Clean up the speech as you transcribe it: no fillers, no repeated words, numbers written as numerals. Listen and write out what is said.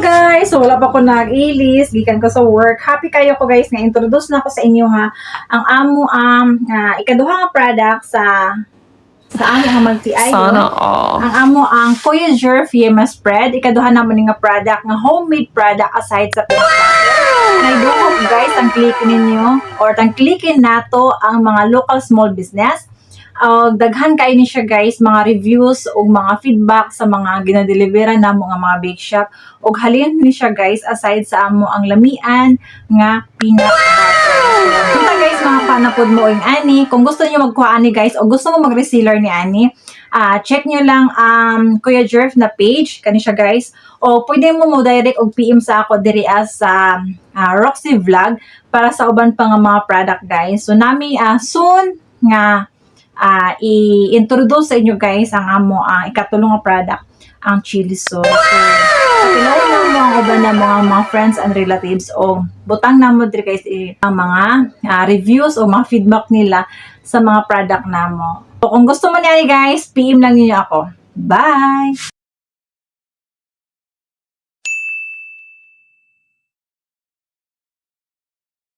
Guys, so wala pa ko nag-ilis, gikan ko sa work. Happy kayo ko guys nga introduce na ko sa inyo ha ang amo ikaduha nga product sa amo nga magtiayo. Sana all. Ang amo ang Voyager Fiema Spread. Ikaduha naman nga product nga homemade product aside sa and I do hope guys ang klikin ninyo or tang klikin nato ang mga local small business. Daghan kayo ni siya guys, mga reviews o mga feedback sa mga ginadelivera namo nga mga bake shop. Og halin ni siya guys aside sa amo ang lamian nga peanut butter. Punta guys mga panapod mo ing ani. Kung gusto niyo magkuha ani guys o gusto mo mag-reseller ni ani, check nyo lang Kuya Jerf na page kani siya guys. O pwede mo direct og PM sa ako diri as sa Roxy Vlog para sa uban pa nga mga product guys. So nami soon nga i-introduce sa inyo guys ang amo ang ikatulong nga product ang chili sauce. So tinawag na mo ang uban na mga friends and relatives o butang na mo diri guys ang mga reviews o mga feedback nila sa mga product namo. So kung gusto mo niya guys, PM lang niyo ako. Bye!